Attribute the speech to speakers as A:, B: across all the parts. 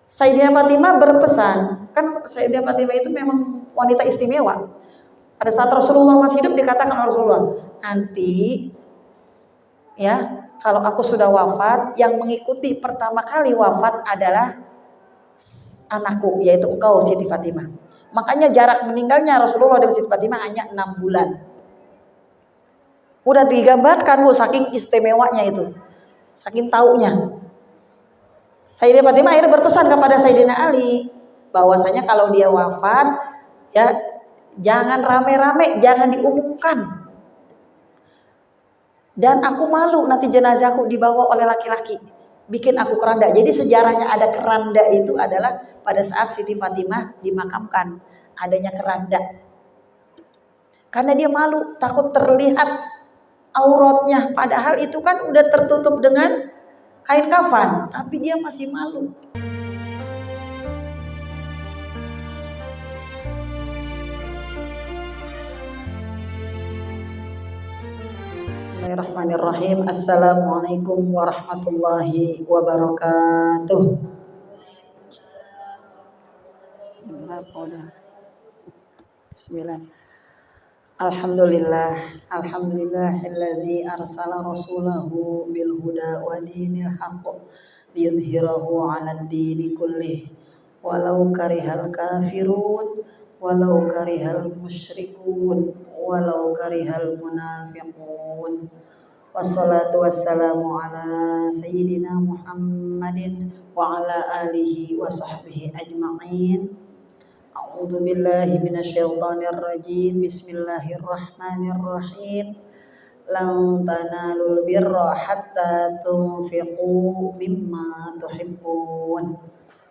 A: Sayyidah Fatimah berpesan, kan Sayyidah Fatimah itu memang wanita istimewa. Pada saat Rasulullah masih hidup dikatakan Rasulullah, nanti ya kalau aku sudah wafat, yang mengikuti pertama kali wafat adalah anakku, yaitu engkau Siti Fatimah. Makanya jarak meninggalnya Rasulullah dengan Siti Fatimah hanya 6 bulan. Udah digambarkan bu, saking istimewanya itu, saking taunya. Sayyidah Fatimah akhirnya berpesan kepada Sayyidina Ali bahwasanya kalau dia wafat ya jangan rame-rame, jangan diumumkan. Dan aku malu nanti jenazahku dibawa oleh laki-laki, bikin aku keranda. Jadi sejarahnya ada keranda itu adalah pada saat Siti Fatimah dimakamkan adanya keranda. Karena dia malu, takut terlihat auratnya, padahal itu kan udah tertutup dengan kain kafan, tapi dia masih malu. Bismillahirrahmanirrahim. Assalamualaikum warahmatullahi wabarakatuh. Bismillah. Alhamdulillahilladzi arsala rasulahu bil huda wa dinil haqq liyudhhirahu 'alad dini kullih walau karihal kafirun walau karihal musyrikun walau karihal munafiqun. Wassalatu wassalamu ala sayyidina Muhammadin wa ala alihi wa sahbihi ajma'in. A'udzu billahi minasyaitonir rajim. Bismillahirrahmanirrahim. Lan tanalul birra hatta tunfiqu mimma tuhibbun.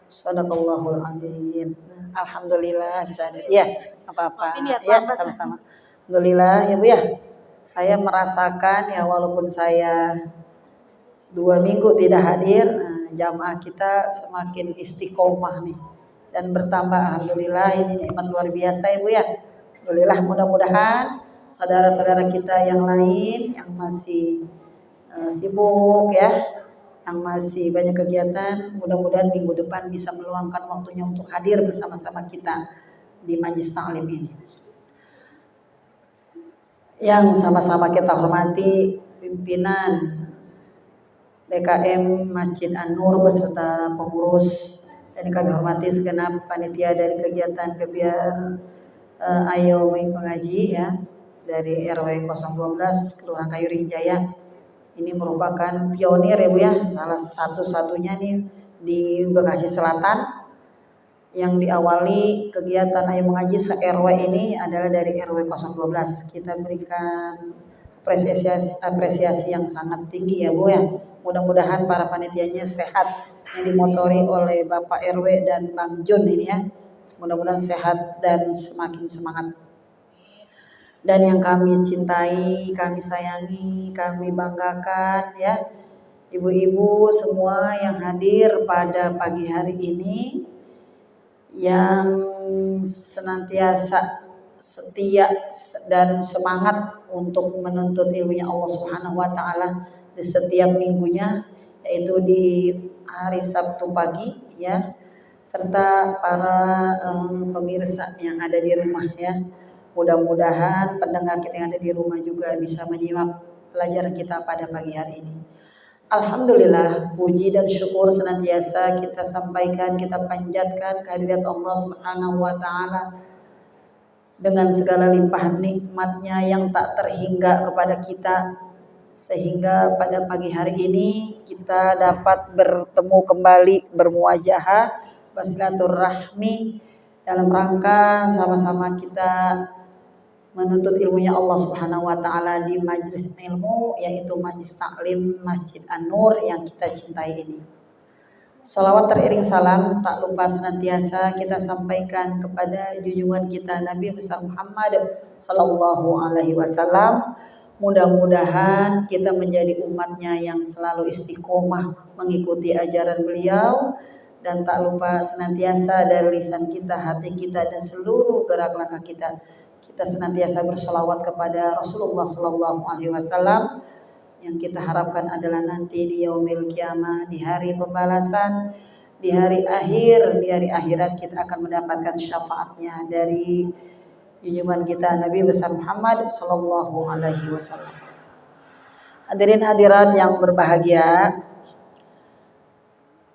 A: Shadaqallahul azim. Alhamdulillah bisa ada. Ya, apa-apa. Ya, sama-sama. Alhamdulillah ya Bu ya. Saya merasakan ya walaupun saya 2 minggu tidak hadir, jamaah kita semakin istiqomah nih. Dan bertambah, alhamdulillah ini nikmat luar biasa ya Bu ya. Alhamdulillah, mudah-mudahan saudara-saudara kita yang lain yang masih sibuk ya, yang masih banyak kegiatan, mudah-mudahan minggu depan bisa meluangkan waktunya untuk hadir bersama-sama kita di Majlis Ta'lim ini. Yang sama-sama kita hormati pimpinan DKM Masjid An-Nur beserta pengurus, dan kami hormati segenap panitia dari kegiatan Ayo Mengaji ya dari RW 012 Kelurahan Kayuring Jaya. Ini merupakan pionir ya Bu ya, salah satu-satunya nih di Bekasi Selatan yang diawali kegiatan Ayo Mengaji se-RW ini adalah dari RW 012. Kita berikan apresiasi yang sangat tinggi ya Bu ya. Mudah-mudahan para panitianya sehat, yang dimotori oleh Bapak RW dan Bang Jun ini ya. Mudah-mudahan sehat dan semakin semangat. Dan yang kami cintai, kami sayangi, kami banggakan ya, ibu-ibu semua yang hadir pada pagi hari ini, yang senantiasa setia dan semangat untuk menuntut ilmunya Allah Subhanahu wa taala di setiap minggunya, yaitu di hari Sabtu pagi ya, serta para pemirsa yang ada di rumah ya. Mudah-mudahan pendengar kita yang ada di rumah juga bisa menyimak pelajaran kita pada pagi hari ini. Alhamdulillah, puji dan syukur senantiasa kita sampaikan, kita panjatkan kehadirat Allah Subhanahu wa taala dengan segala limpahan nikmatnya yang tak terhingga kepada kita, sehingga pada pagi hari ini kita dapat bertemu kembali, bermuajahah, bersilaturahmi dalam rangka sama-sama kita menuntut ilmunya Allah Subhanahu wa taala di majlis ilmu, yaitu Majlis Ta'lim Masjid An-Nur yang kita cintai ini. Salawat teriring salam tak lupa senantiasa kita sampaikan kepada junjungan kita Nabi besar Muhammad sallallahu alaihi wasallam. Mudah-mudahan kita menjadi umatnya yang selalu istiqomah mengikuti ajaran beliau, dan tak lupa senantiasa dari lisan kita, hati kita, dan seluruh gerak langkah kita senantiasa berselawat kepada Rasulullah sallallahu alaihi wasallam, yang kita harapkan adalah nanti di yaumil kiamah, di hari pembalasan, di hari akhir, di hari akhirat kita akan mendapatkan syafaatnya dari junjungan kita Nabi besar Muhammad Sallallahu Alaihi Wasallam. Hadirin hadirat yang berbahagia,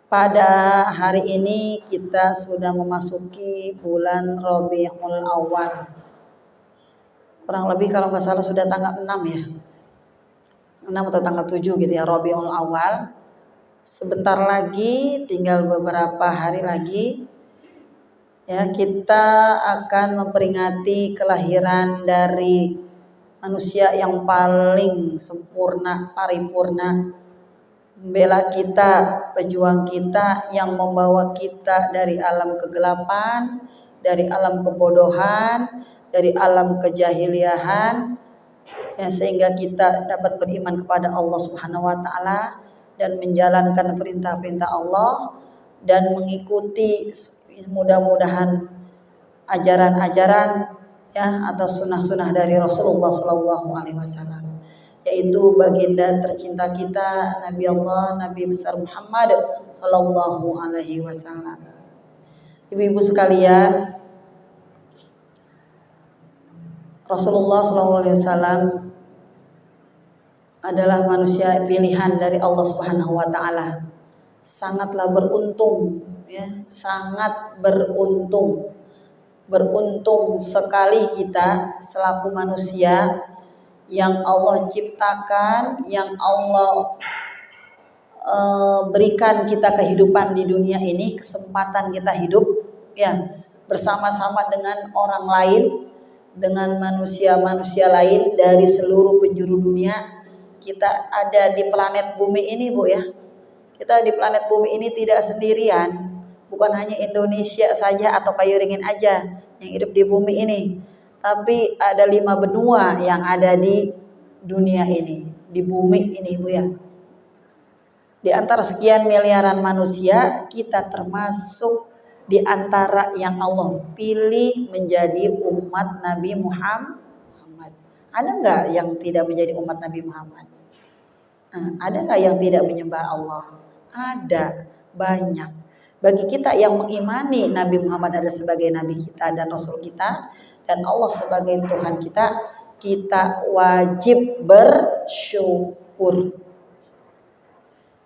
A: pada hari ini kita sudah memasuki bulan Rabiul Awal. Kurang lebih kalau nggak salah sudah tanggal 6 ya. 6 atau tanggal 7 gitu ya, Rabiul Awal. Sebentar lagi, tinggal beberapa hari lagi ya, kita akan memperingati kelahiran dari manusia yang paling sempurna, paripurna, membela kita, pejuang kita, yang membawa kita dari alam kegelapan, dari alam kebodohan, dari alam kejahiliahan ya, sehingga kita dapat beriman kepada Allah Subhanahu wa taala dan menjalankan perintah-perintah Allah dan mengikuti mudah-mudahan ajaran-ajaran ya atau sunnah-sunnah dari Rasulullah Sallallahu Alaihi Wasallam, yaitu baginda tercinta kita Nabi Allah, Nabi besar Muhammad Sallallahu Alaihi Wasallam. Ibu-ibu sekalian, Rasulullah Sallallahu Alaihi Wasallam adalah manusia pilihan dari Allah Subhanahu wa taala. Sangatlah beruntung ya, sangat beruntung. Beruntung sekali kita selaku manusia yang Allah ciptakan, yang Allah berikan kita kehidupan di dunia ini, kesempatan kita hidup ya bersama-sama dengan orang lain, dengan manusia-manusia lain dari seluruh penjuru dunia. Kita ada di planet bumi ini, Bu ya. Kita di planet bumi ini tidak sendirian. Bukan hanya Indonesia saja atau kayu ringin aja yang hidup di bumi ini. Tapi ada 5 benua yang ada di dunia ini, di bumi ini, Bu ya. Di antara sekian miliaran manusia, kita termasuk di antara yang Allah pilih menjadi umat Nabi Muhammad. Ada nggak yang tidak menjadi umat Nabi Muhammad? Ada nggak yang tidak menyembah Allah? Ada, banyak. Bagi kita yang mengimani Nabi Muhammad adalah sebagai Nabi kita dan Rasul kita, dan Allah sebagai Tuhan kita, kita wajib bersyukur.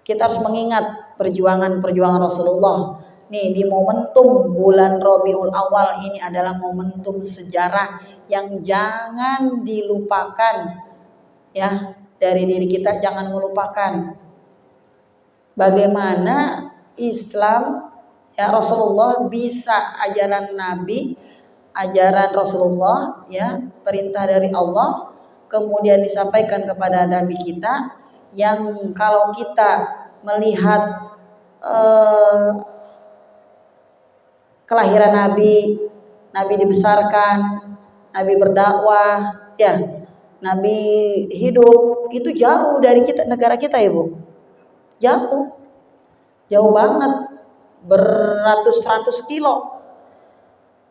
A: Kita harus mengingat perjuangan-perjuangan Rasulullah. Nih, di momentum bulan Rabiul Awal ini adalah momentum sejarah yang jangan dilupakan ya, dari diri kita. Jangan melupakan bagaimana Islam ya, Rasulullah bisa, ajaran Nabi, ajaran Rasulullah ya, perintah dari Allah kemudian disampaikan kepada Nabi kita, yang kalau kita melihat kelahiran Nabi, Nabi dibesarkan, Nabi berdakwah, ya, Nabi hidup, itu jauh dari kita, negara kita ya Bu, jauh banget, beratus-ratus kilo,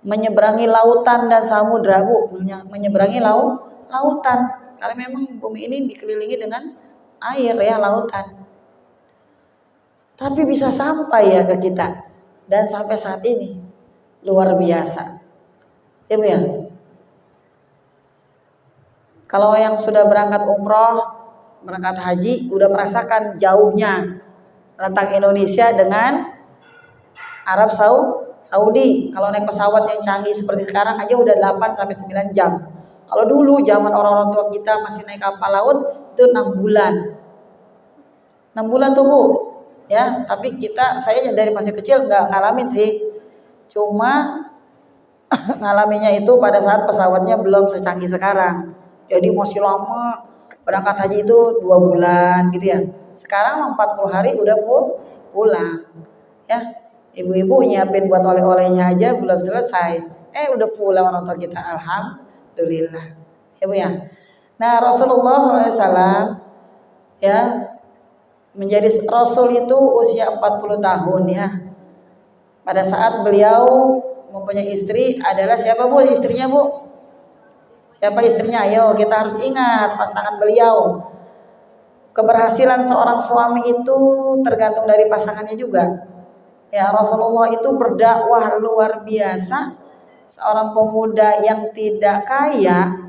A: menyeberangi lautan dan samudra Bu, menyeberangi lautan, karena memang bumi ini dikelilingi dengan air ya, lautan. Tapi bisa sampai ya ke kita, dan sampai saat ini luar biasa ya Bu ya. Kalau yang sudah berangkat umroh, berangkat haji, udah merasakan jauhnya rentang Indonesia dengan Arab Saudi. Kalau naik pesawat yang canggih seperti sekarang aja udah 8 sampai 9 jam. Kalau dulu zaman orang-orang tua kita masih naik kapal laut itu 6 bulan. 6 bulan tuh Bu. Ya, tapi saya dari masih kecil nggak ngalamin sih. Cuma ngalaminya itu pada saat pesawatnya belum secanggih sekarang. Jadi masih lama, berangkat haji itu 2 bulan gitu ya. Sekarang 40 hari udah pulang. Ya, ibu-ibu nyiapin buat oleh-olehnya aja belum selesai. Udah pulang orang tua kita, alhamdulillah. Ya Bu ya. Nah, Rasulullah SAW ya, menjadi Rasul itu usia 40 tahun ya. Pada saat beliau mempunyai istri adalah siapa Bu istrinya Bu? Siapa istrinya? Ayo kita harus ingat pasangan beliau. Keberhasilan seorang suami itu tergantung dari pasangannya juga. Ya, Rasulullah itu berdakwah luar biasa, seorang pemuda yang tidak kaya,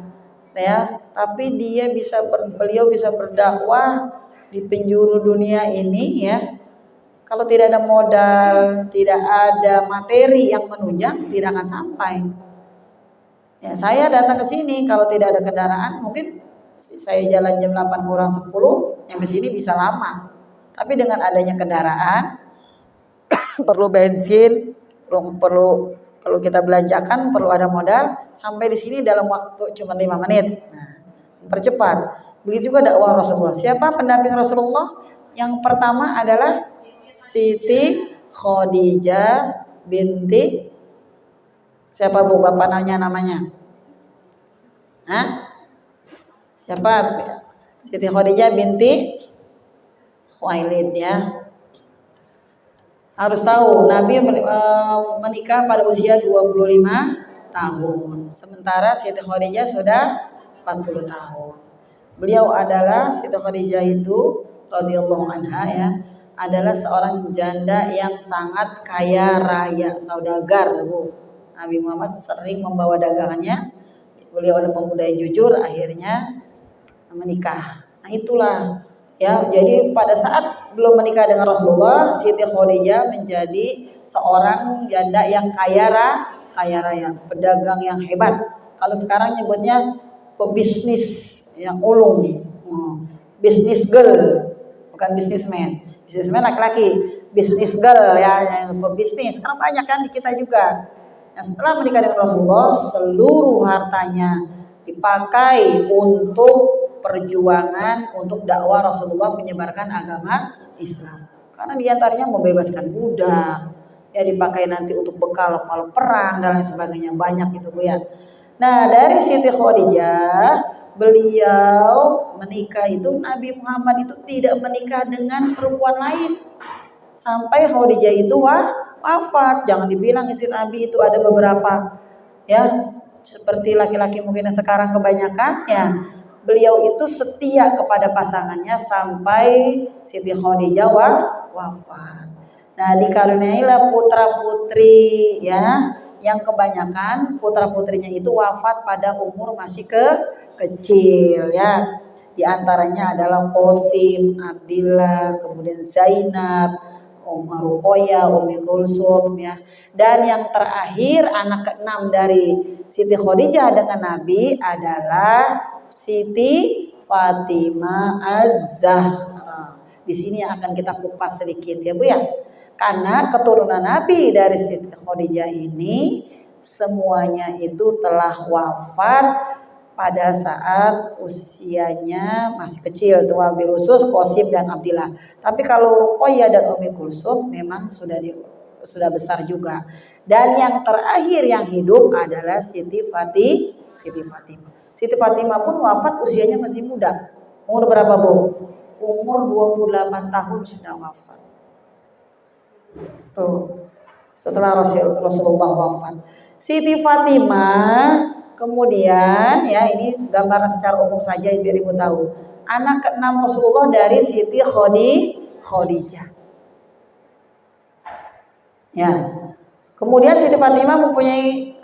A: ya, tapi beliau bisa berdakwah di penjuru dunia ini, ya. Kalau tidak ada modal, tidak ada materi yang menunjang, tidak akan sampai. Ya, saya datang ke sini kalau tidak ada kendaraan, mungkin saya jalan jam 8 kurang 10, yang ke sini bisa lama. Tapi dengan adanya kendaraan, perlu bensin, perlu kita belanjakan, perlu ada modal, sampai di sini dalam waktu cuma 5 menit. Nah, mempercepat. Begitu juga dakwah Rasulullah. Siapa pendamping Rasulullah? Yang pertama adalah Siti Khadijah binti siapa Bu bapak namanya? Hah? Siapa? Siti Khadijah binti Khuwailid, ya. Harus tahu Nabi menikah pada usia 25 tahun. Sementara Siti Khadijah sudah 40 tahun. Beliau adalah Siti Khadijah itu radhiyallahu anha, ya, adalah seorang janda yang sangat kaya raya, saudagar, Bu. Nabi Muhammad sering membawa dagangannya. Beliau adalah pemuda yang jujur, akhirnya menikah. Nah, itulah, ya. Jadi pada saat belum menikah dengan Rasulullah, Siti Khadijah menjadi seorang janda yang kaya raya, pedagang yang hebat. Kalau sekarang nyebutnya pebisnis yang ulung, bisnis girl, bukan bisnisman. Bisnisman laki-laki, bisnis girl, ya, yang pebisnis. Karena banyak kan di kita juga. Nah, setelah menikah dengan Rasulullah, seluruh hartanya dipakai untuk perjuangan, untuk dakwah Rasulullah menyebarkan agama Islam. Karena diantaranya membebaskan budak, ya, dipakai nanti untuk bekal kalau perang dan lain sebagainya, banyak itu, Bu, ya. Nah, dari Siti Khadijah, beliau menikah itu, Nabi Muhammad itu tidak menikah dengan perempuan lain sampai Khadijah itu wafat. Jangan dibilang istri Nabi itu ada beberapa, ya, seperti laki-laki mungkin sekarang kebanyakan, ya. Beliau itu setia kepada pasangannya sampai Siti Khadijah wafat. Nah, dikaruniailah putra putri, ya, yang kebanyakan putra putrinya itu wafat pada umur masih kecil, ya. Di antaranya adalah Qasim, Abdillah, kemudian Zainab, Ruqayyah, Ummi Kulsum, ya. Dan yang terakhir anak ke-6 dari Siti Khadijah dengan Nabi adalah Siti Fatimah Az-Zahra. Di sini akan kita kupas sedikit, ya, Bu, ya. Karena keturunan Nabi dari Siti Khadijah ini semuanya itu telah wafat pada saat usianya masih kecil, tuh wabil khusus Qasim dan Abdillah. Tapi kalau Ruqayyah dan Ummi Kulsum memang sudah besar juga. Dan yang terakhir yang hidup adalah Siti Fatimah. Siti Fatimah pun wafat usianya masih muda. Umur berapa, Bu? Umur 28 tahun sudah wafat. Tuh, setelah Rasulullah wafat. Siti Fatimah kemudian, ya, ini gambaran secara umum saja biar Ibu tahu. Anak ke-6 Rasulullah dari Siti Khadijah. Ya. Kemudian Siti Fatimah mempunyai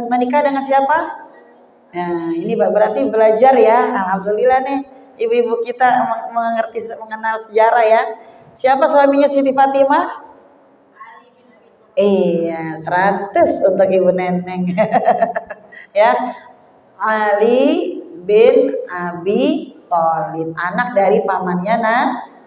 A: menikah dengan siapa? Nah, ini berarti belajar, ya. Alhamdulillah nih ibu-ibu kita mengenal sejarah, ya. Siapa suaminya Siti Fatimah? Iya, 100 untuk Ibu Neneng. Ya, Ali bin Abi Thalib, anak dari pamannya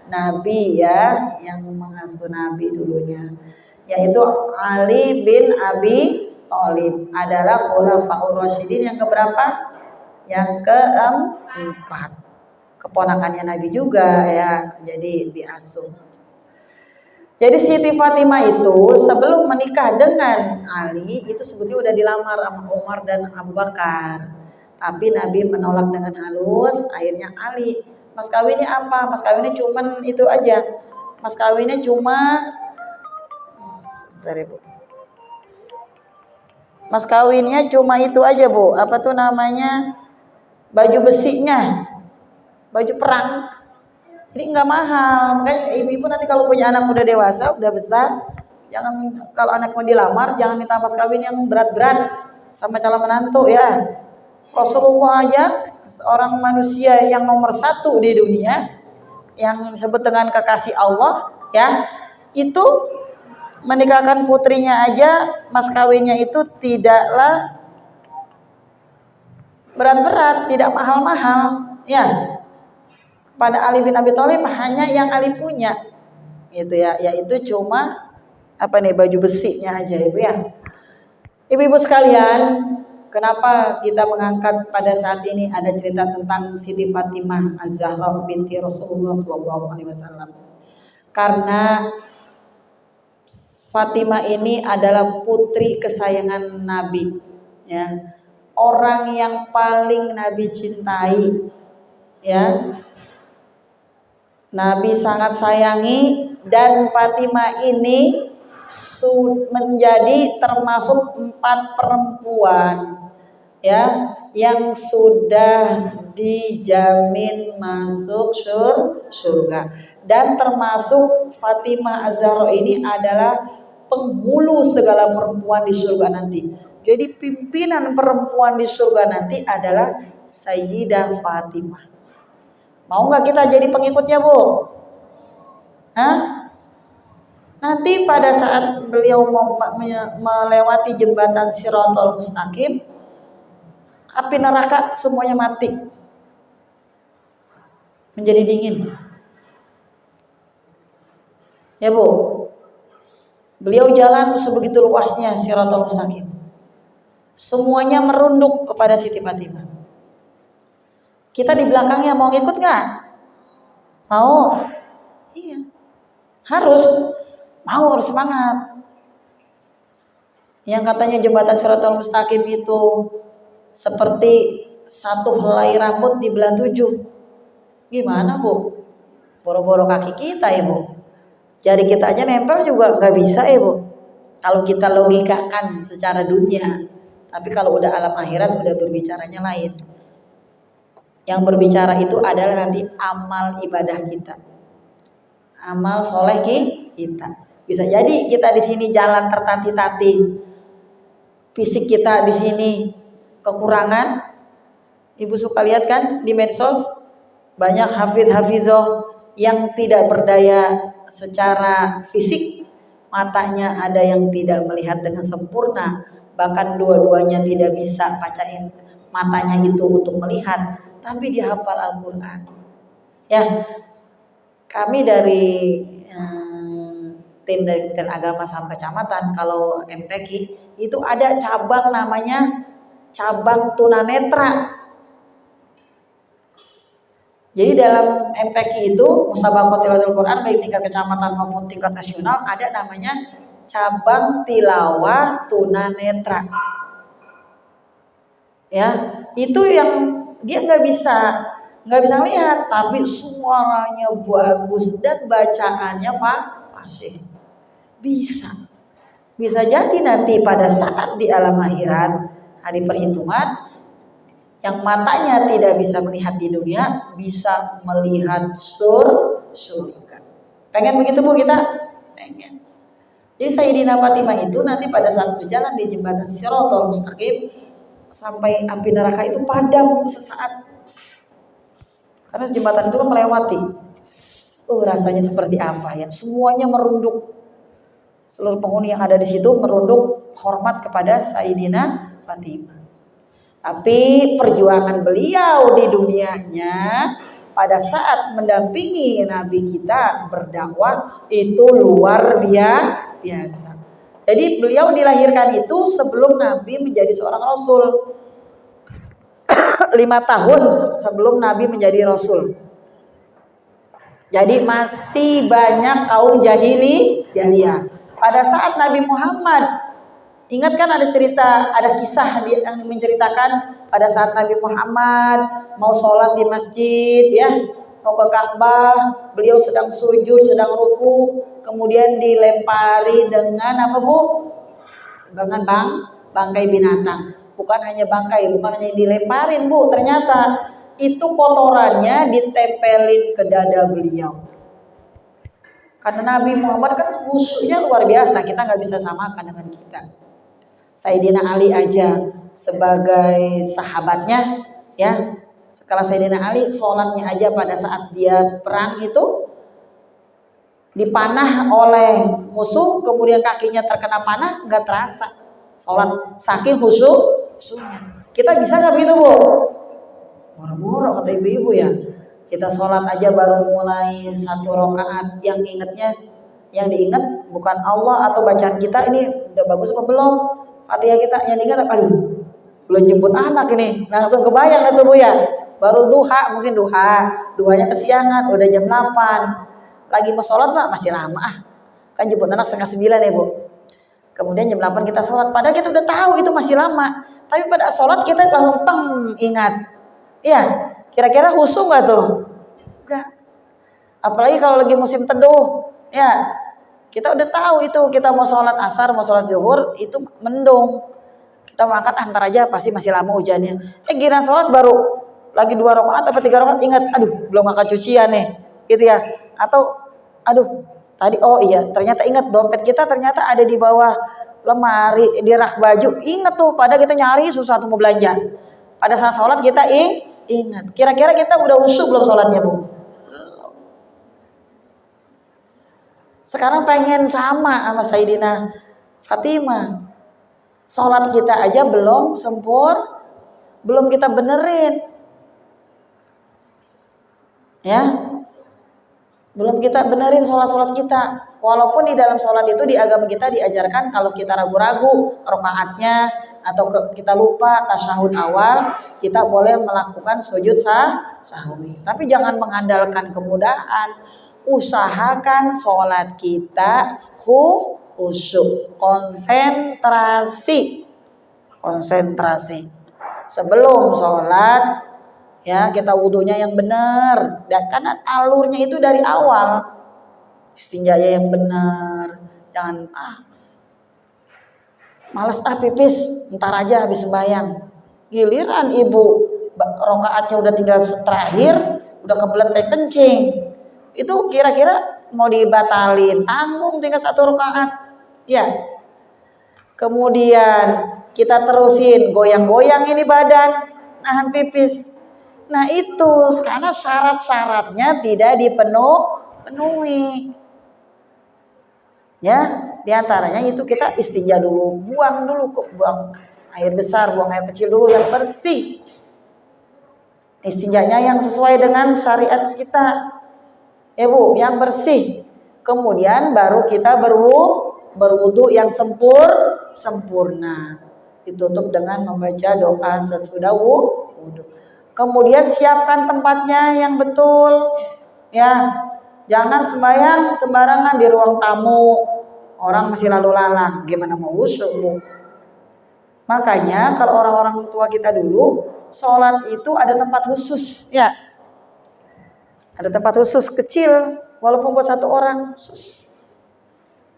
A: Nabi, ya, yang mengasuh Nabi dulunya, yaitu Ali bin Abi Thalib adalah Khulafaur Rasyidin yang keberapa? Yang keempat, keponakannya Nabi juga, ya, jadi diasuh. Jadi Siti Fatimah itu sebelum menikah dengan Ali itu sebetulnya udah dilamar sama Umar dan Abu Bakar. Tapi Nabi menolak dengan halus, akhirnya Ali. Mas kawinnya apa? Mas kawinnya cuman itu aja. Mas kawinnya cuma sebentar, Bu. Mas kawinnya cuma itu aja, Bu. Apa tuh namanya? Baju besinya. Baju perang. Ini nggak mahal, makanya ibu-ibu nanti kalau punya anak udah dewasa, udah besar, Jangan kalau anak mau dilamar jangan minta mas kawin yang berat-berat sama calon menantu ya. Rasulullah aja seorang manusia yang nomor 1 di dunia yang disebut dengan kekasih Allah ya, itu menikahkan putrinya aja mas kawinnya itu tidaklah berat-berat, tidak mahal-mahal ya. Pada Ali bin Abi Thalib hanya yang Ali punya gitu ya, yaitu cuma baju besinya aja ibu ya. Ibu-ibu sekalian, kenapa kita mengangkat pada saat ini ada cerita tentang Siti Fatimah Az-Zahra binti Rasulullah SAW? Karena Fatimah ini adalah putri kesayangan Nabi ya, orang yang paling Nabi cintai ya. Nabi sangat sayangi, dan Fatimah ini menjadi termasuk 4 perempuan ya yang sudah dijamin masuk surga, dan termasuk Fatimah Az-Zahra ini adalah penghulu segala perempuan di surga nanti. Jadi pimpinan perempuan di surga nanti adalah Sayyidah Fatimah. Mau nggak kita jadi pengikutnya, Bu? Hah? Nanti pada saat beliau melewati jembatan Shirathul Mustaqim, api neraka semuanya mati, menjadi dingin. Ya Bu, beliau jalan sebegitu luasnya Shirathul Mustaqim, semuanya merunduk kepada Siti Fatimah. Kita di belakangnya mau ngikut nggak? Mau? Iya, harus semangat. Yang katanya jembatan Shirathul Mustaqim itu seperti satu helai rambut dibelah 7. Gimana Bu? Boro-boro kaki kita ya Bu. Jari kita aja nempel juga nggak bisa ya Bu. Kalau kita logikakan secara dunia. Tapi kalau udah alam akhirat udah berbicaranya lain. Yang berbicara itu adalah nanti amal ibadah kita, amal soleh kita. Bisa jadi kita di sini jalan tertati-tati, fisik kita di sini kekurangan. Ibu suka lihat kan di medsos banyak hafidz-hafizoh yang tidak berdaya secara fisik, matanya ada yang tidak melihat dengan sempurna, bahkan dua-duanya tidak bisa pacain matanya itu untuk melihat, tapi dia hafal Al-Quran. Ya, kami dari tim dari Kementerian Agama sampai kecamatan, kalau MTQ itu ada cabang namanya cabang tunanetra. Jadi dalam MTQ itu Musabaqah Tilawatul Quran baik tingkat kecamatan maupun tingkat nasional ada namanya cabang tilawah tunanetra. Ya, itu yang dia nggak bisa lihat, tapi suaranya bagus dan bacaannya fasih. Bisa jadi nanti pada saat di alam akhirat hari perhitungan, yang matanya tidak bisa melihat di dunia bisa melihat surga. Pengen begitu Bu kita? Pengen. Jadi Sayyidina Fatimah itu nanti pada saat berjalan di jembatan Shirathul Mustaqim sampai api neraka itu padam sesaat. Karena jembatan itu kan melewati. Rasanya seperti apa ya? Semuanya merunduk. Seluruh penghuni yang ada di situ merunduk hormat kepada Sayyidina Fatimah. Tapi perjuangan beliau di dunianya pada saat mendampingi Nabi kita berdakwah itu luar biasa. Jadi beliau dilahirkan itu sebelum Nabi menjadi seorang Rasul. 5 tahun sebelum Nabi menjadi Rasul. Jadi masih banyak kaum jahiliyah. Pada saat Nabi Muhammad, ingat kan ada cerita, ada kisah yang menceritakan pada saat Nabi Muhammad mau sholat di masjid ya, mau ke Ka'bah, beliau sedang sujud, sedang ruku, kemudian dilempari dengan apa Bu? Dengan bangkai binatang. Bukan hanya bangkai, bukan hanya dilemparin Bu, ternyata itu kotorannya ditempelin ke dada beliau. Karena Nabi Muhammad kan khusyuknya luar biasa, kita nggak bisa samakan dengan kita. Sayyidina Ali aja sebagai sahabatnya, ya, setelah Sayyidina Ali sholatnya aja pada saat dia perang itu dipanah oleh musuh, kemudian kakinya terkena panah, nggak terasa sholat, saking khusyuknya. Kita bisa nggak begitu, Bu? Boro-boro kata ibu-ibu ya. Kita sholat aja baru mulai 1 rakaat, yang diingat bukan Allah atau bacaan kita ini udah bagus apa belum, Fatihah kita yang diingat, aduh belum jemput anak ini, langsung kebayang itu Bu ya. Baru duha, mungkin duhanya kesiangan, udah jam 8, lagi mau sholat Pak, masih lama kan jemput anak 8:30 ya Bu. Kemudian jam 8 kita sholat, padahal kita udah tahu itu masih lama, tapi pada sholat kita langsung ingat. Iya, kira-kira khusyuk nggak tuh? Enggak. Apalagi kalau lagi musim teduh, ya kita udah tahu itu kita mau sholat asar, mau sholat zuhur itu mendung. Kita mau angkat antar aja pasti masih lama hujannya. Giliran sholat baru lagi 2 rakaat atau 3 rakaat ingat, aduh belum angkat cucian nih, gitu ya. Atau aduh tadi oh iya ternyata ingat dompet kita ternyata ada di bawah lemari di rak baju, ingat tuh, padahal kita nyari susah tuh mau belanja. Pada saat sholat kita ingat. Kira-kira kita udah khusyuk belum sholatnya Bu? Sekarang pengen sama Sayyidina Fatimah. Sholat kita aja belum belum kita benerin. Ya. Belum kita benerin sholat kita. Walaupun di dalam sholat itu di agama kita diajarkan kalau kita ragu-ragu rakaatnya atau kita lupa tasyahud awal, kita boleh melakukan sujud sahwi. Tapi jangan mengandalkan kemudahan. Usahakan sholat kita khusyuk, konsentrasi. Sebelum sholat, ya kita wudhunya yang benar. Dan karena alurnya itu dari awal, istinjanya yang benar. Jangan males pipis, ntar aja habis sembahyang. Giliran ibu rakaatnya udah tinggal terakhir, udah kebelet kencing. Itu kira-kira mau dibatalin, tanggung tinggal 1 rakaat. Ya. Kemudian kita terusin goyang-goyang ini badan, nahan pipis. Nah itu karena syarat-syaratnya tidak dipenuhi. Ya, diantaranya itu kita istinja dulu, buang air besar, buang air kecil dulu yang bersih. Istinjanya yang sesuai dengan syariat kita, ya Bu, yang bersih. Kemudian baru kita berwudu yang sempurna. Ditutup dengan membaca doa sesudah wudu. Kemudian siapkan tempatnya yang betul, ya. Jangan sembarangan di ruang tamu, orang masih lalu lalang, gimana mau khusyuk Bu? Makanya kalau orang-orang tua kita dulu, sholat itu ada tempat khusus, ya. Ada tempat khusus kecil, walaupun buat 1 orang,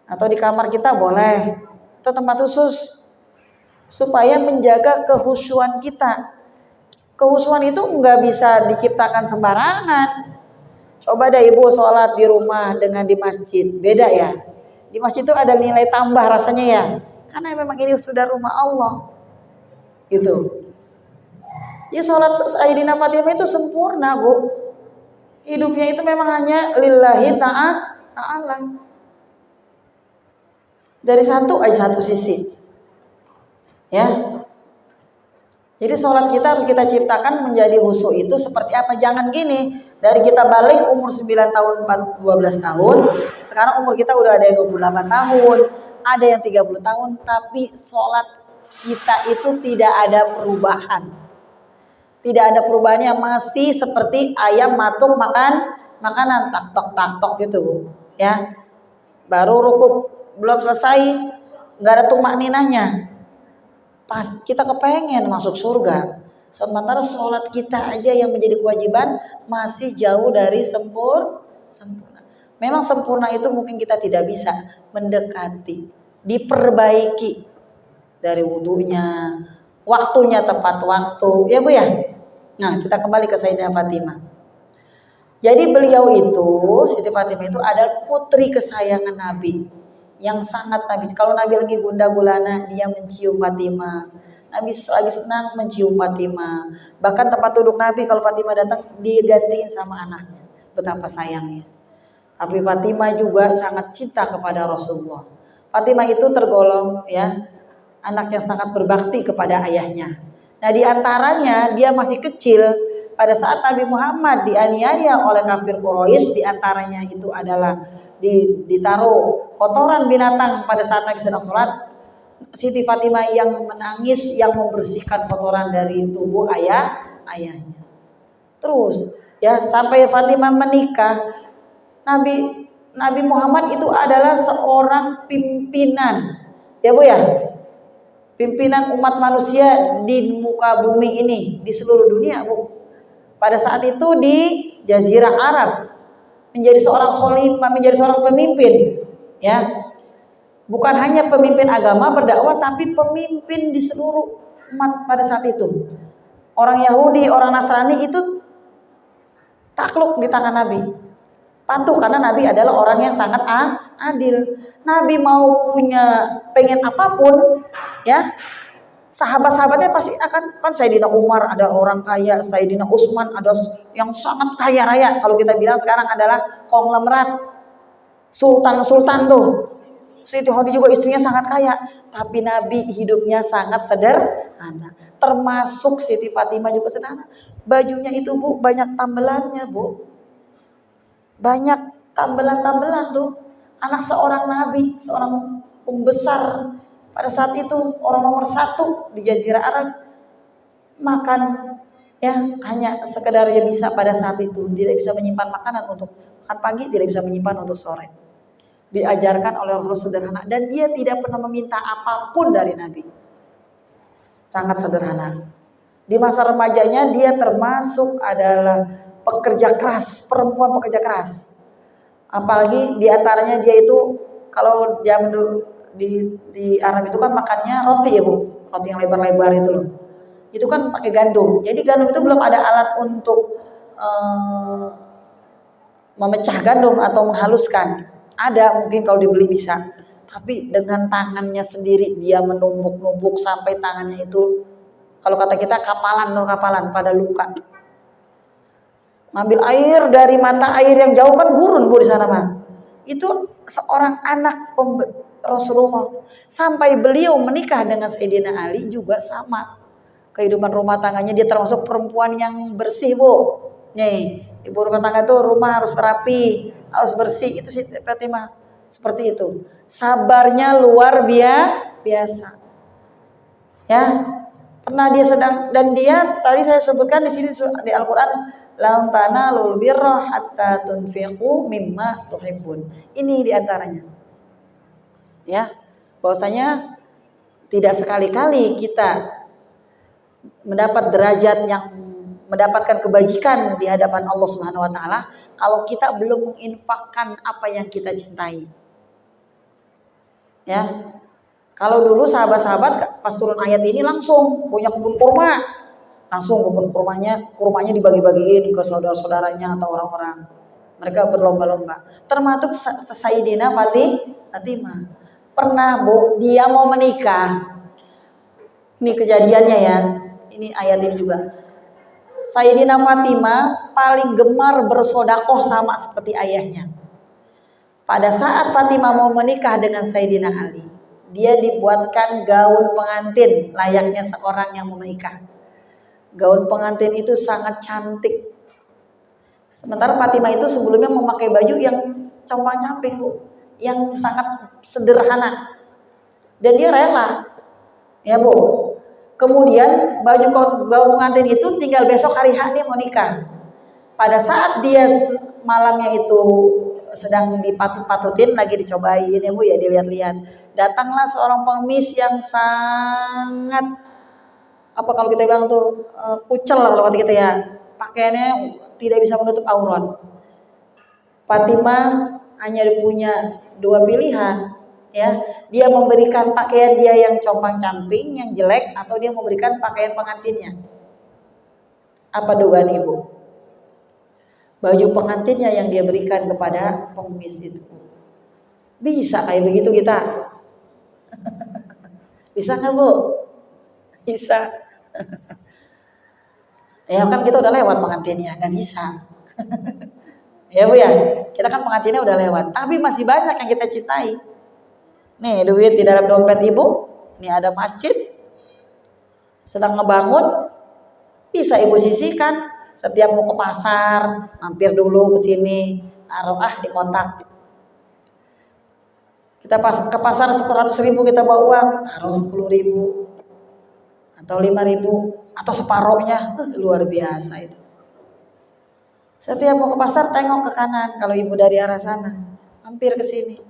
A: atau di kamar kita boleh, atau tempat khusus, supaya menjaga kehusyuan kita. Kehusyuan itu nggak bisa diciptakan sembarangan. Coba deh ibu sholat di rumah dengan di masjid, beda ya. Di masjid itu ada nilai tambah rasanya ya, karena memang ini sudah rumah Allah. Gitu. Jadi sholat Sayyidina Fatimah itu sempurna Bu. Hidupnya itu memang hanya lillahi ta'ala. Dari satu sisi. Ya. Jadi sholat kita harus kita ciptakan menjadi khusyuk itu seperti apa? Jangan gini, dari kita balik umur 9 tahun, 12 tahun, sekarang umur kita udah ada yang 28 tahun, ada yang 30 tahun, tapi sholat kita itu tidak ada perubahan. Tidak ada perubahannya, masih seperti ayam matuk makanan tak-tok gitu, ya. Baru rukuk belum selesai, nggak ada tumak ninahnya. Pas kita kepengen masuk surga, sementara sholat kita aja yang menjadi kewajiban masih jauh dari sempurna. Memang sempurna itu mungkin kita tidak bisa mendekati, diperbaiki dari wudunya, waktunya tepat waktu, ya Bu ya. Nah kita kembali ke Sayyidah Fatimah. Jadi beliau itu, Siti Fatimah itu adalah putri kesayangan Nabi, yang sangat Nabi. Kalau Nabi lagi gundah gulana, dia mencium Fatimah. Nabi lagi senang mencium Fatimah. Bahkan tempat duduk Nabi kalau Fatimah datang digantiin sama anaknya. Betapa sayangnya. Tapi Fatimah juga sangat cinta kepada Rasulullah. Fatimah itu tergolong ya anak yang sangat berbakti kepada ayahnya. Nah, di antaranya dia masih kecil pada saat Nabi Muhammad dianiaya oleh kafir Quraisy, di antaranya itu adalah ditaruh kotoran binatang pada saat Nabi sedang sholat. Siti Fatimah yang menangis, yang membersihkan kotoran dari tubuh ayahnya. Terus ya sampai Fatimah menikah, Nabi Muhammad itu adalah seorang pimpinan, ya Bu ya, pimpinan umat manusia di muka bumi ini, di seluruh dunia Bu. Pada saat itu di Jazirah Arab menjadi seorang khalifah, menjadi seorang pemimpin, ya. Bukan hanya pemimpin agama berdakwah, tapi pemimpin di seluruh umat pada saat itu. Orang Yahudi, orang Nasrani itu takluk di tangan Nabi. Patuh karena Nabi adalah orang yang sangat adil. Nabi mau punya pengen apapun, ya. Sahabat-sahabatnya pasti akan, kan Sayyidina Umar ada orang kaya, Sayyidina Utsman ada yang sangat kaya raya. Kalau kita bilang sekarang adalah konglomerat, sultan-sultan tuh. Siti Khadijah juga istrinya sangat kaya, tapi Nabi hidupnya sangat sederhana. Termasuk Siti Fatimah juga sederhana. Bajunya itu Bu banyak tambelannya Bu, banyak tambelan-tambelan tuh. Anak seorang Nabi, seorang pembesar pada saat itu, orang nomor 1 di Jazirah Arab, makan ya hanya sekedar dia bisa pada saat itu, tidak bisa menyimpan makanan untuk makan pagi, tidak bisa menyimpan untuk sore. Diajarkan oleh Rasul sederhana, dan dia tidak pernah meminta apapun dari Nabi. Sangat sederhana. Di masa remajanya dia termasuk adalah pekerja keras, perempuan pekerja keras. Apalagi diantaranya dia itu kalau zaman dulu di Arab itu kan makannya roti ya Bu, roti yang lebar-lebar itu loh. Itu kan pakai gandum. Jadi gandum itu belum ada alat untuk memecah gandum atau menghaluskan. Ada mungkin kalau dibeli bisa, tapi dengan tangannya sendiri dia menumbuk-numbuk sampai tangannya itu, kalau kata kita kapalan pada luka. Ngambil air dari mata air yang jauh kan gurun Bu di sana mah. Itu seorang anak Rasulullah. Sampai beliau menikah dengan Sayyidina Ali juga sama. Kehidupan rumah tangganya dia termasuk perempuan yang bersih Bu. Nih, ibu rumah tangga itu rumah harus rapi, harus bersih. Itu Siti Fatimah seperti itu. Sabarnya luar biasa. Ya, pernah dia sedang, dan dia tadi saya sebutkan di sini di Al-Qur'an, lan tanalul birra hatta tunfiqu mimma tuhibbun. Ini diantaranya. Ya, bahwasanya tidak sekali-kali kita mendapat derajat yang mendapatkan kebajikan di hadapan Allah Subhanahu wa taala kalau kita belum menginfakkan apa yang kita cintai. Ya. Kalau dulu sahabat-sahabat pas turun ayat ini langsung punya kebun kurma. Langsung kebun kurmanya dibagi-bagiin ke saudara-saudaranya atau orang-orang. Mereka berlomba-lomba. Termasuk Sayyidina Fatimah. Pernah Bu, dia mau menikah. Ini kejadiannya ya. Ini ayat ini juga. Sayyidina Fatimah paling gemar bersodakoh sama seperti ayahnya. Pada saat Fatimah mau menikah dengan Sayyidina Ali, dia dibuatkan gaun pengantin layaknya seorang yang mau menikah. Gaun pengantin itu sangat cantik. Sementara Fatimah itu sebelumnya memakai baju yang compang-camping Bu, yang sangat sederhana. Dan dia rela, ya Bu. Kemudian baju gaun pengantin itu tinggal besok hari H dia mau nikah. Pada saat dia malamnya itu sedang dipatut-patutin, lagi dicobain ya Bu ya, dilihat-lihat. Datanglah seorang pengemis yang sangat, apa kalau kita bilang tuh kucel lah kalau kata kita ya. Pakaiannya tidak bisa menutup aurat. Fatimah hanya punya 2 pilihan. Ya, dia memberikan pakaian dia yang compang-camping, yang jelek, atau dia memberikan pakaian pengantinnya. Apa dugaan Ibu? baju pengantinnya yang dia berikan kepada pengemis itu. Bisa kayak begitu kita? Bisa nggak Bu? Bisa. Ya kan kita udah lewat pengantinnya, nggak bisa. Ya Bu ya, kita kan pengantinnya udah lewat, tapi masih banyak yang kita cintai. Nih duit di dalam dompet ibu, nih ada masjid, sedang ngebangun, bisa ibu sisihkan. Setiap mau ke pasar, mampir dulu ke sini, taruh di kotak. Kita ke pasar 100.000 kita bawa uang, taruh 10.000 atau 5.000 atau separohnya, luar biasa itu. Setiap mau ke pasar tengok ke kanan, kalau ibu dari arah sana, mampir ke sini.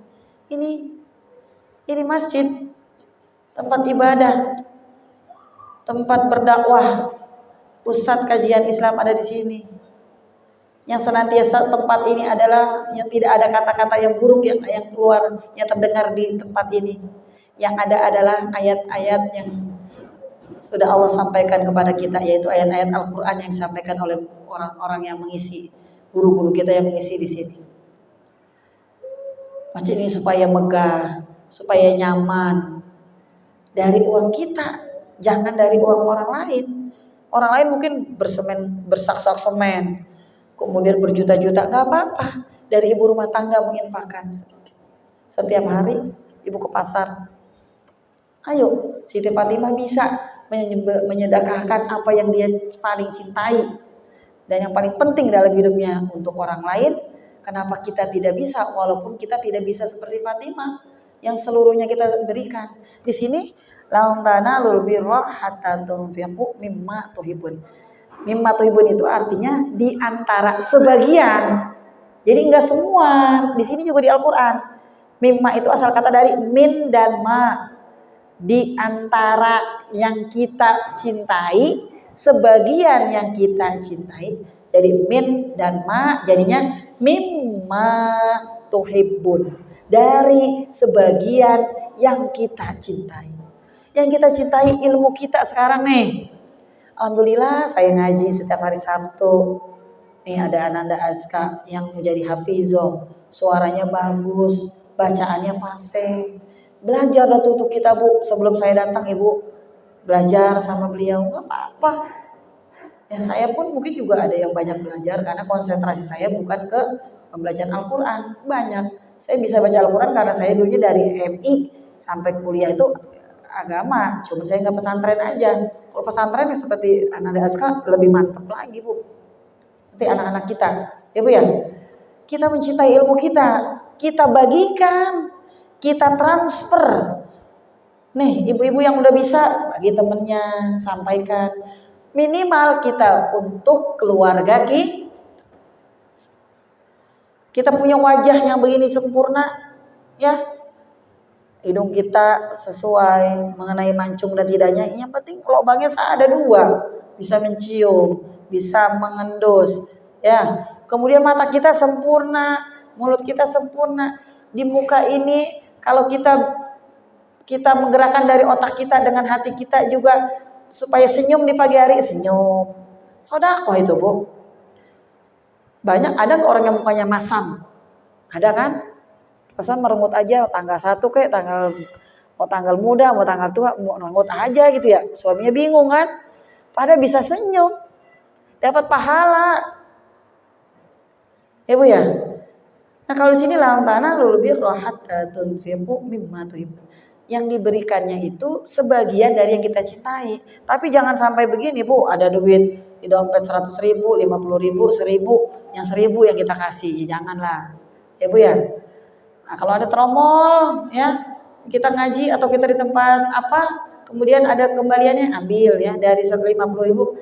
A: Ini masjid, tempat ibadah, tempat berdakwah, pusat kajian Islam ada di sini. Yang senantiasa tempat ini adalah yang tidak ada kata-kata yang buruk yang keluar, yang terdengar di tempat ini. Yang ada adalah ayat-ayat yang sudah Allah sampaikan kepada kita, yaitu ayat-ayat Al-Quran yang disampaikan oleh orang-orang yang mengisi, guru-guru kita yang mengisi di sini. Masjid ini supaya megah, supaya nyaman, dari uang kita, jangan dari uang orang lain. Orang lain mungkin bersak-sak semen, kemudian berjuta-juta, nggak apa-apa. Dari ibu rumah tangga menginfakkan setiap hari, ibu ke pasar. Ayo, Siti Fatimah bisa menyedekahkan apa yang dia paling cintai dan yang paling penting dalam hidupnya untuk orang lain. Kenapa kita tidak bisa? Walaupun kita tidak bisa seperti Fatimah yang seluruhnya kita berikan. Di sini lan tanalul birra hatta tunfiqu mimma tuhibun. Mimma tuhibun itu artinya di antara sebagian. Jadi enggak semua. Di sini juga di Al-Qur'an. Mimma itu asal kata dari min dan ma. Di antara yang kita cintai, sebagian yang kita cintai. Jadi min dan ma jadinya mimma tuhibbun. Dari sebagian yang kita cintai. Yang kita cintai ilmu kita sekarang nih. Alhamdulillah saya ngaji setiap hari Sabtu. Nih ada Ananda Azka yang menjadi hafizoh. Suaranya bagus, bacaannya fasih. Belajar untuk kita Bu. Sebelum saya datang Ibu belajar sama beliau, nggak apa-apa. Ya saya pun mungkin juga ada yang banyak belajar karena konsentrasi saya bukan ke pembelajaran Al-Quran. Banyak. Saya bisa baca Al-Quran karena saya dulunya dari MI sampai kuliah itu agama, cuma saya nggak pesantren aja. Kalau pesantren ya seperti Ananda Azka lebih mantap lagi Bu. Nanti anak-anak kita, ya Bu ya, kita mencintai ilmu kita bagikan, kita transfer. Nih ibu-ibu yang udah bisa bagi temennya, sampaikan. Minimal kita untuk keluarga kita punya wajah yang begini sempurna, ya. Hidung kita sesuai mengenai mancung dan tidaknya. Yang penting lubangnya ada 2, bisa mencium, bisa mengendus, ya. Kemudian mata kita sempurna, mulut kita sempurna. Di muka ini kalau kita menggerakkan dari otak kita dengan hati kita juga supaya senyum di pagi hari, senyum. Sedekah itu Bu. Banyak ada orang yang mukanya masam, ada kan? Pesan merenggut aja tanggal 1 kayak tanggal muda, mau tanggal tua, mau merenggut aja gitu ya. Suaminya bingung kan? Padahal bisa senyum, dapat pahala. Ya Bu ya. Nah kalau di sini lan tanalul birra hatta tunfiqu mimma tuhibbun. Yang diberikannya itu sebagian dari yang kita cintai. Tapi jangan sampai begini Bu, ada duit di dompet 100.000, 50.000, 1.000, yang 1.000 yang kita kasih, ya janganlah. Ya Bu ya. Nah, kalau ada tromol ya, kita ngaji atau kita di tempat apa, kemudian ada kembaliannya, ambil ya dari 50.000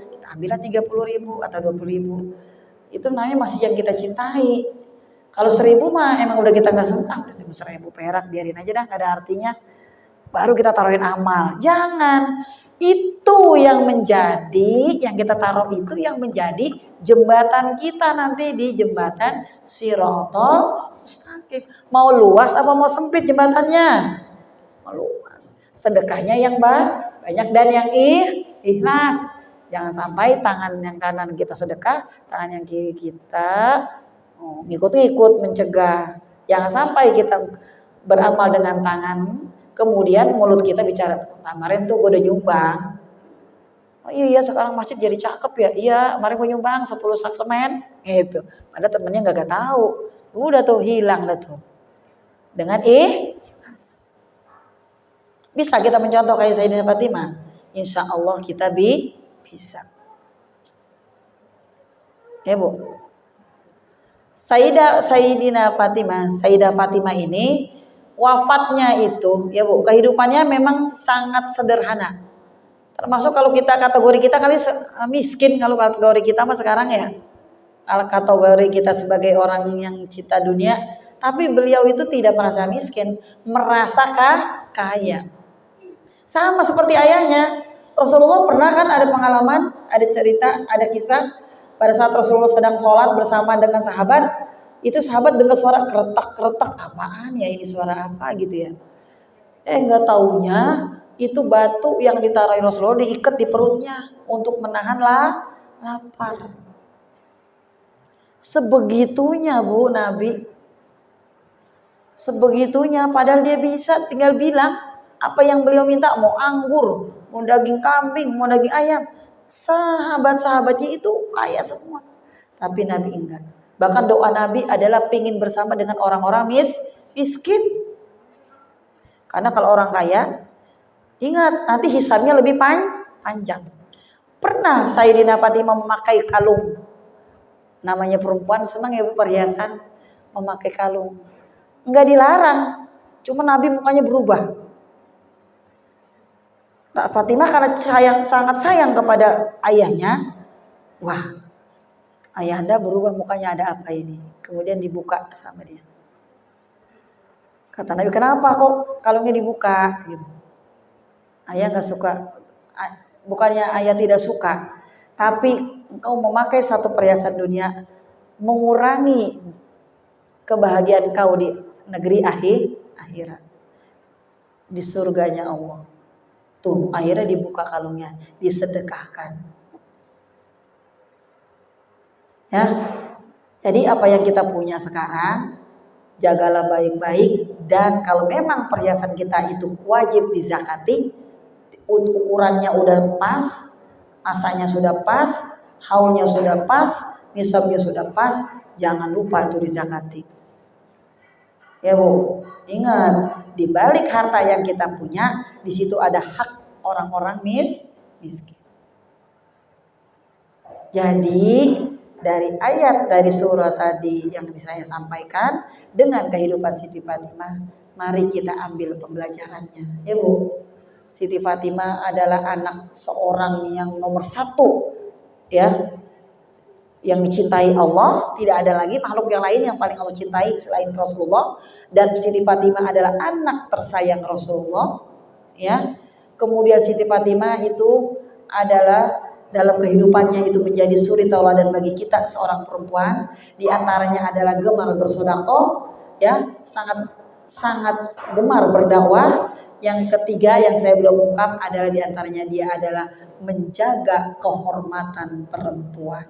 A: kita ambillah 30.000 atau 20.000. Itu namanya masih yang kita cintai. Kalau 1.000 mah emang udah kita nggak senang, udah 1.000 perak biarin aja dah, nggak ada artinya. Baru kita taruhin amal. Jangan. Itu yang kita taruh itu yang menjadi jembatan kita nanti di jembatan Shirathul Mustaqim. Mau luas apa mau sempit jembatannya? Mau luas. Sedekahnya yang banyak dan yang ikhlas. Jangan sampai tangan yang kanan kita sedekah, tangan yang kiri kita ngikut-ngikut mencegah. Jangan sampai kita beramal dengan tangan, kemudian mulut kita bicara, kemarin tuh gue udah nyumbang. Oh iya sekarang masjid jadi cakep ya. Iya, kemarin gue nyumbang 10 sak semen gitu. Padahal temennya gak tahu. Udah tuh hilang dah tuh. Dengan bisa kita mencontoh kayak Sayyidatina Fatimah. Insya Allah kita bisa. Ya Bu. Sayyidatina Fatimah ini wafatnya itu ya Bu, kehidupannya memang sangat sederhana. Termasuk kalau kategori kita kali miskin, kalau kategori kita mah sekarang ya. Kategori kita sebagai orang yang cinta dunia, tapi beliau itu tidak merasa miskin, merasa kaya. Sama seperti ayahnya. Rasulullah pernah kan ada pengalaman, ada cerita, ada kisah pada saat Rasulullah sedang sholat bersama dengan sahabat, itu sahabat dengar suara keretak-keretak, apaan ya ini, suara apa gitu ya. Nggak taunya itu batu yang ditaruh Rasulullah diikat di perutnya untuk menahan lapar. Sebegitunya Bu Nabi, sebegitunya, padahal dia bisa tinggal bilang apa yang beliau minta, mau anggur, mau daging kambing, mau daging ayam. Sahabat-sahabatnya itu kaya semua, tapi Nabi enggak. Bahkan doa Nabi adalah pingin bersama dengan orang-orang miskin. Karena kalau orang kaya, ingat nanti hisabnya lebih panjang. Pernah Sayyidina Fatimah memakai kalung. Namanya perempuan senang ya Bu perhiasan, memakai kalung. Enggak dilarang, cuma Nabi mukanya berubah. Nah, Fatimah karena sangat sayang kepada ayahnya, wah, ayahanda berubah mukanya, ada apa ini? Kemudian dibuka sama dia. Kata Nabi, kenapa kok kalungnya dibuka? Gitu. Ayah nggak suka, bukannya ayah tidak suka, tapi engkau memakai satu perhiasan dunia mengurangi kebahagiaan kau di negeri akhirat, di surganya Allah. Tuh, akhirnya dibuka kalungnya, disedekahkan. Ya. Jadi apa yang kita punya sekarang, jagalah baik-baik, dan kalau memang perhiasan kita itu wajib dizakati, ukurannya udah pas, asanya sudah pas, haulnya sudah pas, nisabnya sudah pas, jangan lupa itu dizakati. Ya Bu, ingat, di balik harta yang kita punya, di situ ada hak orang-orang miskin. Jadi dari ayat dari surah tadi yang saya sampaikan dengan kehidupan Siti Fatimah, mari kita ambil pembelajarannya. Ya Bu, Siti Fatimah adalah anak seorang yang nomor 1, ya, yang dicintai Allah. Tidak ada lagi makhluk yang lain yang paling Allah cintai selain Rasulullah. Dan Siti Fatimah adalah anak tersayang Rasulullah, ya. Kemudian Siti Fatimah itu adalah dalam kehidupannya itu menjadi suri tauladan bagi kita seorang perempuan. Di antaranya adalah gemar bersedekah, ya, sangat gemar berdakwah. Yang ketiga yang saya belum ungkap adalah di antaranya dia adalah menjaga kehormatan perempuan.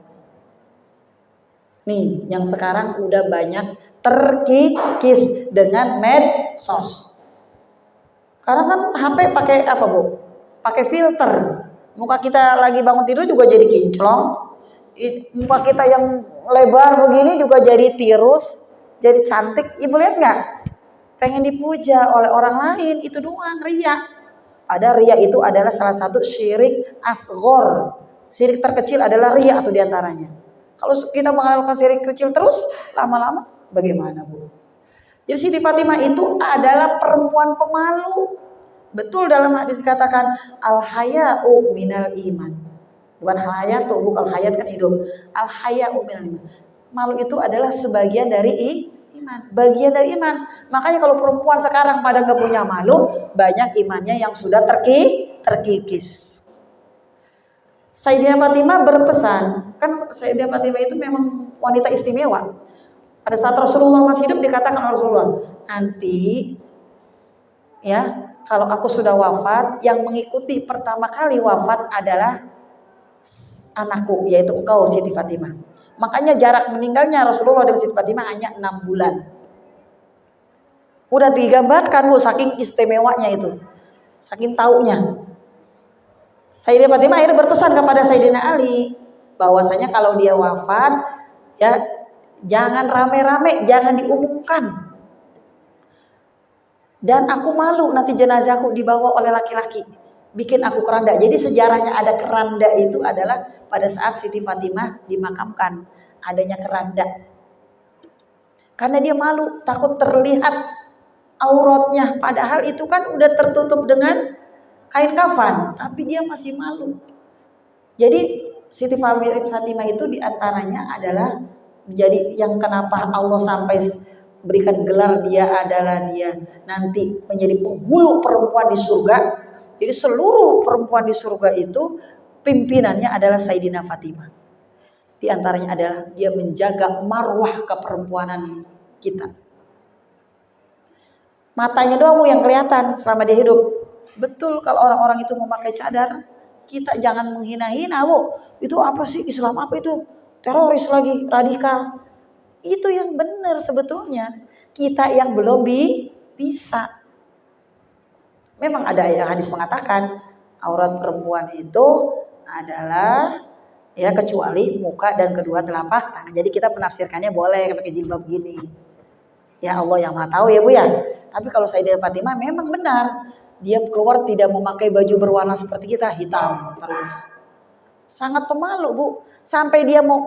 A: Nih, yang sekarang udah banyak terkikis dengan medsos. Karena kan HP pakai apa Bu? Pakai filter. Muka kita lagi bangun tidur juga jadi kinclong. Muka kita yang lebar begini juga jadi tirus, jadi cantik. Ibu lihat nggak? Pengen dipuja oleh orang lain, itu doang, riya. Ada riya itu adalah salah satu syirik asghor. Syirik terkecil adalah riya atau diantaranya. Kalau kita melakukan syirik kecil terus, lama-lama bagaimana Bu? Jadi Siti Fatimah itu adalah perempuan pemalu. Betul dalam hadis dikatakan al-haya'u minal iman. Bukan hayatu, bukan hayat kan hidup. Al-haya'u minal iman. Malu itu adalah sebagian dari iman, bagian dari iman. Makanya kalau perempuan sekarang pada gak punya malu, banyak imannya yang sudah terkikis. Sayyidatina Fatimah berpesan, kan Sayyidatina Fatimah itu memang wanita istimewa. Pada saat Rasulullah masih hidup dikatakan Rasulullah, nanti ya kalau aku sudah wafat, yang mengikuti pertama kali wafat adalah anakku, yaitu engkau Siti Fatimah. Makanya jarak meninggalnya Rasulullah dengan Siti Fatimah hanya 6 bulan. Udah digambarkan Bu, saking istimewanya itu, saking taunya. Sayyidah Fatimah akhirnya berpesan kepada Sayyidina Ali bahwasanya kalau dia wafat ya jangan rame-rame, jangan diumumkan. Dan aku malu nanti jenazahku dibawa oleh laki-laki, bikin aku keranda. Jadi sejarahnya ada keranda itu adalah pada saat Siti Fatimah dimakamkan, adanya keranda. Karena dia malu, takut terlihat auratnya, padahal itu kan udah tertutup dengan kain kafan, tapi dia masih malu. Jadi Siti Fatimah itu diantaranya adalah menjadi yang kenapa Allah sampai berikan gelar dia adalah dia nanti menjadi penghulu perempuan di surga. Jadi seluruh perempuan di surga itu pimpinannya adalah Sayyidina Fatimah. Di antaranya adalah dia menjaga marwah keperempuanan kita. Matanya doang Bu yang kelihatan selama dia hidup. Betul kalau orang-orang itu memakai cadar, kita jangan menghina-hina Bu. Itu apa sih Islam, apa itu? Teroris lagi, radikal. Itu yang benar sebetulnya. Kita yang belum bisa. Memang ada yang hadis mengatakan aurat perempuan itu adalah ya kecuali muka dan kedua telapak tangan. Jadi kita penafsirkannya boleh pakai jilbab gini. Ya Allah yang Maha tahu ya Bu ya. Tapi kalau Sayyidah Fatimah memang benar. Dia keluar tidak memakai baju berwarna seperti kita, hitam terus. Sangat pemalu Bu. Sampai dia mau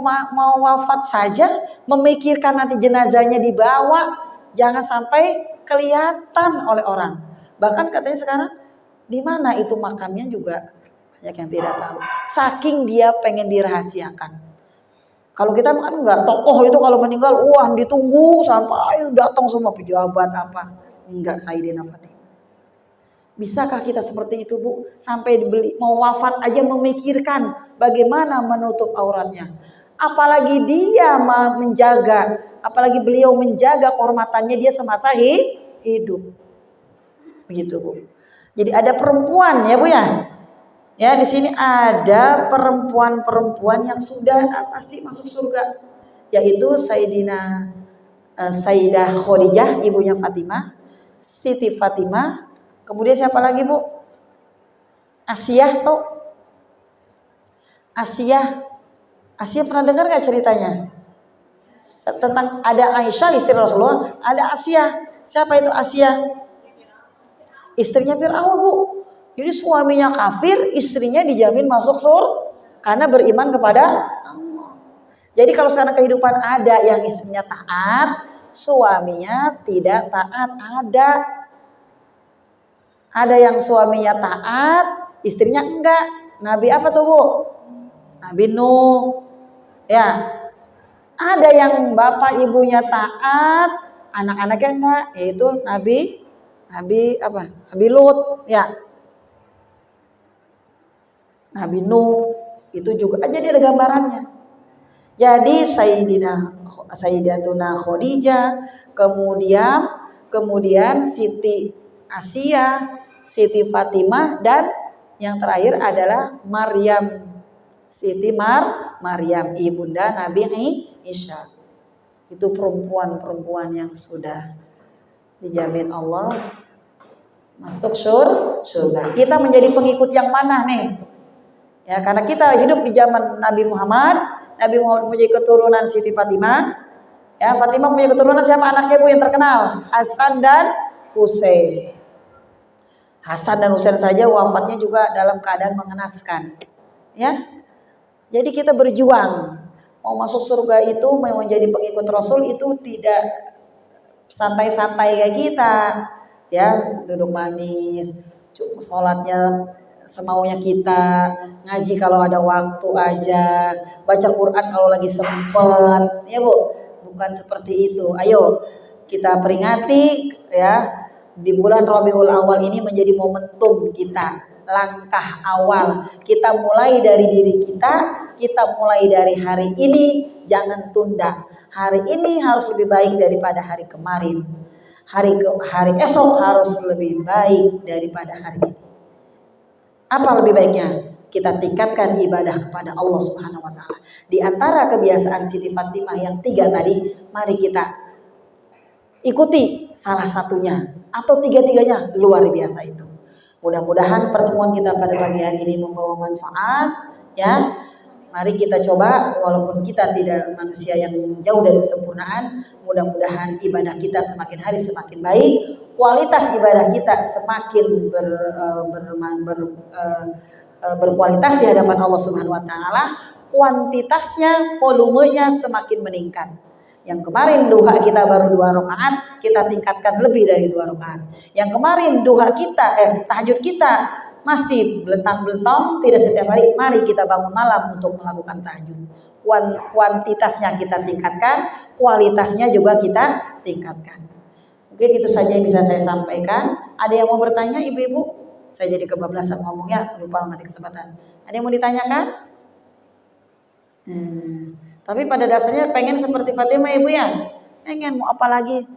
A: wafat saja memikirkan nanti jenazahnya dibawa, jangan sampai kelihatan oleh orang. Bahkan katanya sekarang di mana itu makamnya juga banyak yang tidak tahu. Saking dia pengen dirahasiakan. Kalau kita kan enggak, tokoh itu kalau meninggal wah ditunggu sampai datang semua pejabat apa. Enggak, Sayyidina Fatimah. Bisakah kita seperti itu Bu? Sampai mau wafat aja memikirkan bagaimana menutup auratnya. Apalagi dia menjaga, apalagi beliau menjaga kehormatannya dia semasa hidup. Begitu Bu. Jadi ada perempuan ya Bu ya. Ya di sini ada perempuan-perempuan yang sudah pasti masuk surga. Yaitu Sayyidah Khadijah, ibunya Fatimah, Siti Fatimah. Kemudian siapa lagi Bu? Asiyah tuh. Asiyah pernah dengar gak ceritanya? Tentang ada Aisyah istri Rasulullah, ada Asiyah. Siapa itu Asiyah? Istrinya Fir'aun Bu. Jadi suaminya kafir, istrinya dijamin masuk surga karena beriman kepada Allah. Jadi kalau sekarang kehidupan ada yang istrinya taat, suaminya tidak taat, ada yang suaminya taat, istrinya enggak. Nabi apa tuh Bu? Nabi Nuh. Ya. Ada yang bapak ibunya taat, anak-anaknya enggak, yaitu Nabi Lut, ya. Nabi Nuh itu juga aja dia ada gambarannya. Jadi Sayyidatuna Khadijah, kemudian Siti Asiyah, Siti Fatimah, dan yang terakhir adalah Maryam. Siti Maryam, ibunda Nabi Isa. Itu perempuan-perempuan yang sudah dijamin Allah masuk surga. Kita menjadi pengikut yang mana nih? Ya, karena kita hidup di zaman Nabi Muhammad. Nabi Muhammad punya keturunan Siti Fatimah. Ya, Fatimah punya keturunan siapa anaknya Bu yang terkenal? Hasan dan Husain. Hasan dan Husain saja wafatnya juga dalam keadaan mengenaskan. Ya. Jadi kita berjuang mau masuk surga itu, mau menjadi pengikut Rasul itu tidak santai-santai kayak kita. Ya, duduk manis, sholatnya semaunya kita, ngaji kalau ada waktu aja, baca Quran kalau lagi sempet, ya Bu, bukan seperti itu. Ayo kita peringati ya, di bulan Rabiul Awal ini menjadi momentum kita, langkah awal. Kita mulai dari diri kita mulai dari hari ini, jangan tunda. Hari ini harus lebih baik daripada hari kemarin. Hari esok harus lebih baik daripada hari ini. Apa lebih baiknya? kita tingkatkan ibadah kepada Allah Subhanahu wa taala. Di antara kebiasaan Siti Fatimah yang 3 tadi, mari kita ikuti salah satunya atau tiga-tiganya, luar biasa itu. Mudah-mudahan pertemuan kita pada pagi hari ini membawa manfaat ya. Mari kita coba, walaupun kita tidak manusia yang jauh dari kesempurnaan, mudah-mudahan ibadah kita semakin hari semakin baik, kualitas ibadah kita semakin berkualitas di hadapan Allah Subhanahu wa taala, kuantitasnya, volumenya semakin meningkat. Yang kemarin duha kita baru 2 rakaat, kita tingkatkan lebih dari 2 rakaat. Yang kemarin duha kita, tahajud kita masih belentang-belentong, tidak setiap hari, mari kita bangun malam untuk melakukan tahajud. Kuantitasnya kita tingkatkan, kualitasnya juga kita tingkatkan. Mungkin itu saja yang bisa saya sampaikan. Ada yang mau bertanya ibu-ibu? Saya jadi kebablasan ngomongnya, lupa masih kesempatan. Ada yang mau ditanyakan? Tapi pada dasarnya pengen seperti Fatimah ibu ya. Pengen mau apa lagi?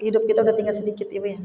A: Hidup kita udah tinggal sedikit ibu ya.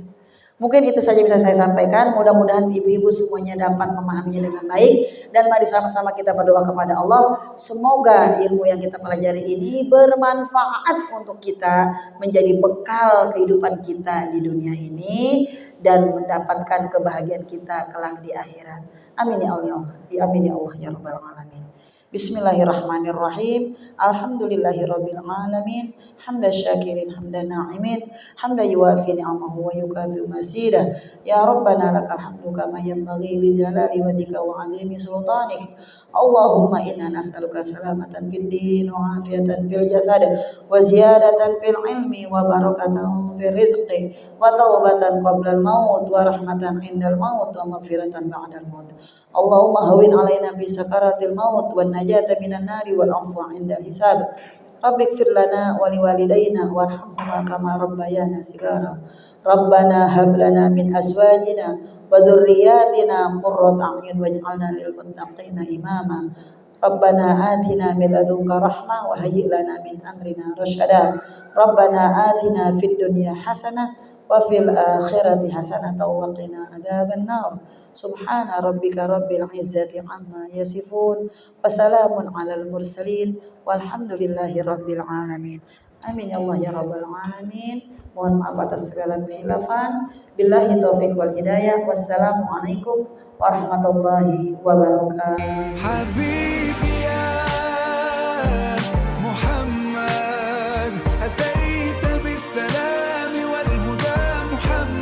A: Mungkin itu saja bisa saya sampaikan. Mudah-mudahan ibu-ibu semuanya dapat memahaminya dengan baik. Dan mari sama-sama kita berdoa kepada Allah. Semoga ilmu yang kita pelajari ini bermanfaat untuk kita, menjadi bekal kehidupan kita di dunia ini, dan mendapatkan kebahagiaan kita kelak di akhirat. Amin ya Allah. Amin ya Allah ya Rabbal Alamin. Bismillahirrahmanirrahim. Alhamdulillahirabbil alamin. Hamdan syakirin hamdan na'imin. Hamdan yuwafi ni'amahu wa yukafi masira. Ya Rabbana lakal hamdu kama yanbaghi li jalali wajhika wa 'azimi sultanik. Allahumma inna nas'aluka salamatan fid din wa 'afiyatan fil jasad wa ziyadatan fil ilmi wa barakatan fil rizqi wa taubatan qabla al maut wa rahmatan indal maut wa maghfiratan ba'dal maut. Allahumma hawin alaina bi sakaratil maut wan najata minan nari wal afwa 'inda hisab. Rabbighfir lana wa liwalidayna warhamhuma kama rabbayana shigara. Rabbana hab lana min azwajina wa dhurriyyatina qurrata a'yun waj'alna lil muttaqina imama. Rabbana atina min ladunka rahmah wa hayyi' lana min amrina rasyada. Rabbana atina fid dunya hasanah wa fil akhirati hasanatan wa qina adzaban nar. Subhana rabbika rabbil izzati amma yasifun wa salamun alal mursalin walhamdulillahi rabbil alamin. Amin ya Allah ya rabbal alamin. Mohon maaf atas segala kehilafan. Billahi taufiq wal hidayah. Wassalamualaikum warahmatullahi wabarakatuh.